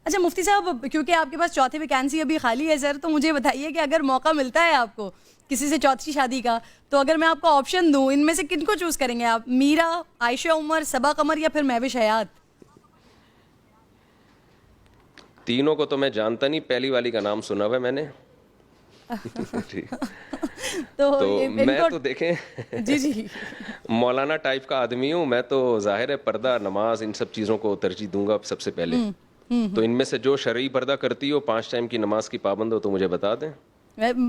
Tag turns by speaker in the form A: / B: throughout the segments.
A: اچھا مفتی صاحب، کیونکہ آپ کے پاس چوتھی ویکینسی ابھی خالی ہے سر، تو مجھے بتائیے کہ اگر موقع ملتا ہے آپ کو کسی سے چوتھی شادی کا، تو اگر میں آپ کو آپشن دوں، ان میں سے کن کو چوز کریں گے آپ؟ میرا، عائشہ عمر، صبا قمر یا پھر مہوش حیات؟
B: تینوں کو تو میں جانتا نہیں، پہلی والی کا نام سنا ہوا ہے میں نے. تو میں تو دیکھیں
A: جی جی
B: مولانا ٹائپ کا آدمی ہوں میں، تو ظاہر ہے پردہ، نماز، ان سب چیزوں کو ترجیح دوں گا سب سے پہلے. تو ان میں سے جو شرعی پردہ کرتی ہو، 5 ٹائم کی نماز کی پابند ہو، تو مجھے بتا دیں.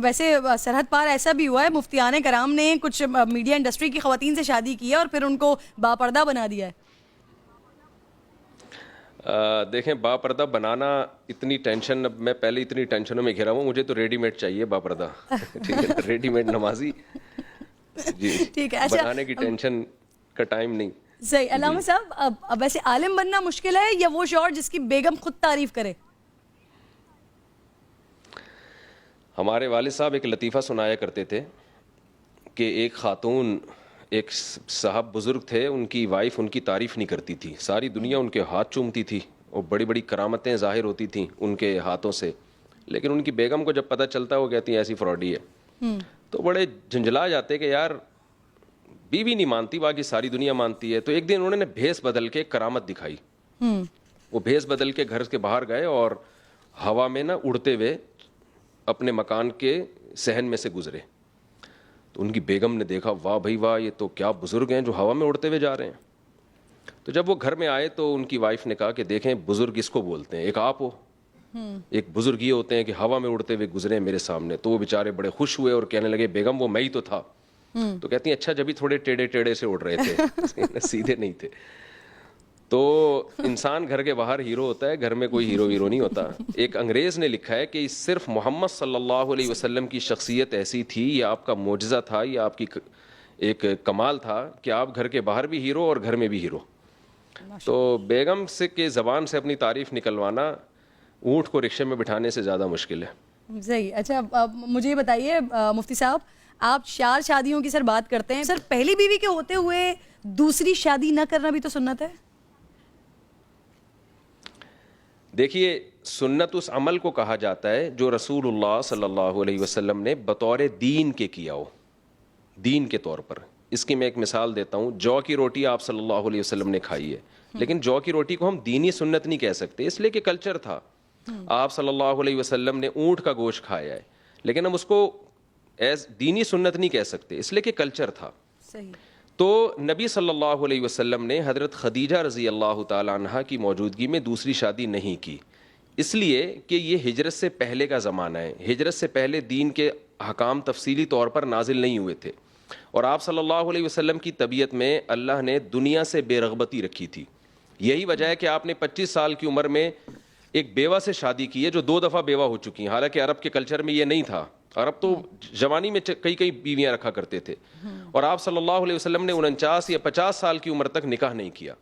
A: ویسے سرحد پار ایسا بھی ہوا ہے، مفتیان کرام نے کچھ میڈیا انڈسٹری کی خواتین سے شادی کی ہے اور پھر ان کو باپردہ بنا دیا ہے.
B: دیکھیں باپردہ بنانا اتنی ٹینشن، اب میں پہلے اتنی ٹینشنوں میں گھرا ہوں، مجھے تو ریڈی میڈ چاہیے باپردہ. ٹھیک ہے، ریڈی میڈ نمازی جی،
A: ٹھیک ہے. اچھا،
B: بنانے کی ٹینشن کا ٹائم نہیں.
A: صحیح. علامہ صاحب، اب ویسے عالم بننا مشکل ہے یا وہ شوہر جس کی بیگم خود تعریف کرے؟
B: ہمارے والد صاحب ایک لطیفہ سنایا کرتے تھے کہ ایک خاتون، ایک صاحب بزرگ تھے، ان کی وائف ان کی تعریف نہیں کرتی تھی، ساری دنیا ان کے ہاتھ چومتی تھی اور بڑی بڑی کرامتیں ظاہر ہوتی تھیں ان کے ہاتھوں سے، لیکن ان کی بیگم کو جب پتہ چلتا وہ کہتی ہیں ایسی فراڈی ہے. تو بڑے جھنجھلا جاتے کہ یار بیوی نہیں مانتی، باقی ساری دنیا مانتی ہے. تو ایک دن انہوں نے بھیس بدل کے کرامت دکھائی. وہ بھیس بدل کے گھر کے باہر گئے اور ہوا میں نا اڑتے ہوئے اپنے مکان کے صحن میں سے گزرے. تو ان کی بیگم نے دیکھا، واہ بھائی واہ، یہ تو کیا بزرگ ہیں جو ہوا میں اڑتے ہوئے جا رہے ہیں. تو جب وہ گھر میں آئے تو ان کی وائف نے کہا کہ دیکھیں بزرگ اس کو بولتے ہیں، ایک آپ ہو، ایک بزرگ یہ ہوتے ہیں کہ ہوا میں اڑتے ہوئے گزرے میرے سامنے. تو وہ بیچارے بڑے خوش ہوئے اور کہنے لگے بیگم وہ میں ہی تو تھا. تو کہتی ہیں اچھا، جب ہی تھوڑے ٹیڑے ٹیڑے سے اڑ رہے تھے سیدھے نہیں تھے. تو انسان گھر کے باہر ہیرو ہوتا ہے، گھر میں کوئی ہیرو نہیں ہوتا. ایک انگریز نے لکھا ہے کہ صرف محمد صلی اللہ علیہ وسلم کی شخصیت ایسی تھی، یہ آپ کا معجزہ تھا، یہ آپ کی ایک کمال تھا کہ آپ گھر کے باہر بھی ہیرو اور گھر میں بھی ہیرو. تو بیگم سے کے زبان سے اپنی تعریف نکلوانا اونٹ کو رکشے میں بٹھانے سے زیادہ مشکل ہے.
A: صحیح. اچھا مجھے یہ بتائیے مفتی صاحب، آپ 4 شادیوں کی سر بات کرتے ہیں، سر پہلی بیوی کے ہوتے ہوئے دوسری شادی نہ کرنا بھی تو سنت ہے؟
B: دیکھیے سنت اس عمل کو کہا جاتا ہے جو رسول اللہ صلی اللہ علیہ وسلم نے بطور دین کے کیا ہو، دین کے طور پر. اس کی میں ایک مثال دیتا ہوں. جو کی روٹی آپ صلی اللہ علیہ وسلم نے کھائی ہے، لیکن جو کی روٹی کو ہم دینی سنت نہیں کہہ سکتے، اس لیے کہ کلچر تھا. آپ صلی اللہ علیہ وسلم نے اونٹ کا گوشت کھایا ہے، لیکن ہم اس کو ایز دینی سنت نہیں کہہ سکتے، اس لیے کہ کلچر تھا.
A: صحیح.
B: تو نبی صلی اللہ علیہ وسلم نے حضرت خدیجہ رضی اللہ تعالی عنہا کی موجودگی میں دوسری شادی نہیں کی، اس لیے کہ یہ ہجرت سے پہلے کا زمانہ ہے. ہجرت سے پہلے دین کے احکام تفصیلی طور پر نازل نہیں ہوئے تھے، اور آپ صلی اللہ علیہ وسلم کی طبیعت میں اللہ نے دنیا سے بے رغبتی رکھی تھی. یہی وجہ ہے کہ آپ نے 25 سال کی عمر میں ایک بیوہ سے شادی کی ہے جو 2 دفعہ بیوہ ہو چکی ہیں. حالانکہ عرب کے کلچر میں یہ نہیں تھا، عرب تو جوانی میں کئی بیویاں رکھا کرتے تھے، اور آپ صلی اللہ علیہ وسلم نے 49 یا 50 سال کی عمر تک نکاح نہیں کیا.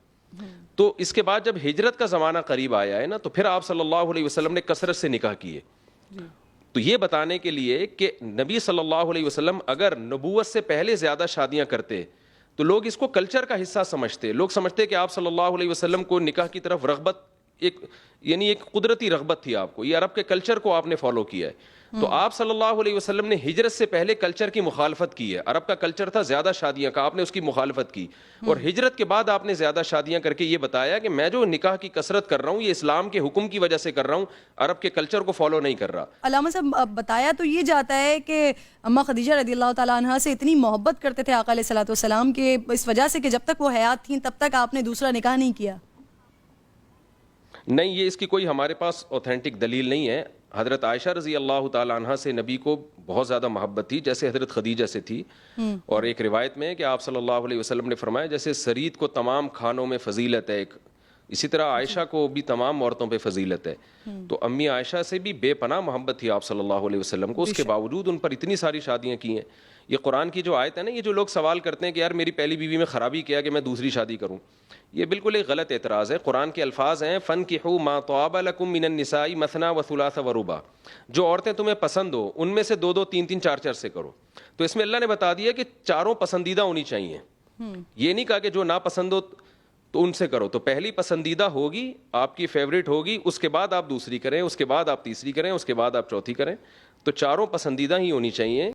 B: تو اس کے بعد جب ہجرت کا زمانہ قریب آیا ہے نا، تو پھر آپ صلی اللہ علیہ وسلم نے کثرت سے نکاح کیے. تو یہ بتانے کے لیے کہ نبی صلی اللہ علیہ وسلم اگر نبوت سے پہلے زیادہ شادیاں کرتے تو لوگ اس کو کلچر کا حصہ سمجھتے. لوگ سمجھتے کہ آپ صلی اللہ علیہ وسلم کو نکاح کی طرف رغبت ایک قدرتی رغبت تھی آپ کو، یہ عرب کے کلچر کو آپ نے فالو کیا ہے. تو آپ صلی اللہ علیہ وسلم نے ہجرت سے پہلے کلچر کی مخالفت کی ہے. عرب کا کلچر تھا زیادہ شادیاں کا، آپ نے اس کی مخالفت کی، اور ہجرت کے بعد آپ نے زیادہ شادیاں کر کے یہ بتایا کہ میں جو نکاح کی کثرت کر رہا ہوں یہ اسلام کے حکم کی وجہ سے کر رہا ہوں، عرب کے کلچر کو فالو نہیں کر رہا.
A: علامہ صاحب بتایا تو یہ جاتا ہے کہ اماں خدیجہ رضی اللہ تعالیٰ عنہا سے اتنی محبت کرتے تھے آقا علیہ الصلوۃ والسلام کے اس وجہ سے کہ جب تک وہ حیات تھیں تب تک آپ نے دوسرا نکاح نہیں کیا.
B: نہیں، یہ اس کی کوئی ہمارے پاس اوتھینٹک دلیل نہیں ہے. حضرت عائشہ رضی اللہ تعالی عنہا سے نبی کو بہت زیادہ محبت تھی جیسے حضرت خدیجہ سے تھی. اور ایک روایت میں ہے کہ آپ صلی اللہ علیہ وسلم نے فرمایا جیسے سرید کو تمام کھانوں میں فضیلت ہے ایک، اسی طرح عائشہ کو بھی تمام عورتوں پہ فضیلت ہے. تو امی عائشہ سے بھی بے پناہ محبت تھی آپ صلی اللہ علیہ وسلم کو، اس کے باوجود ان پر اتنی ساری شادیاں کی ہیں. یہ قرآن کی جو آیت ہے نا، یہ جو لوگ سوال کرتے ہیں کہ یار میری پہلی بیوی میں خرابی کیا کہ میں دوسری شادی کروں، یہ بالکل ایک غلط اعتراض ہے. قرآن کے الفاظ ہیں فَانْكِحُوا مَا طَابَ لَكُم مِّنَ النِّسَاءِ مَثْنَىٰ وَثُلَاثَ وَرُبَاع، جو عورتیں تمہیں پسند ہو ان میں سے 2 3 4 سے کرو. تو اس میں اللہ نے بتا دیا کہ چاروں پسندیدہ ہونی چاہیے. یہ نہیں کہا کہ جو ناپسند ہو تو ان سے کرو. تو پہلی پسندیدہ ہوگی, آپ کی فیوریٹ ہوگی, اس کے بعد آپ دوسری کریں, اس کے بعد آپ تیسری کریں, اس کے بعد آپ چوتھی کریں. تو چاروں پسندیدہ ہی ہونی چاہیے.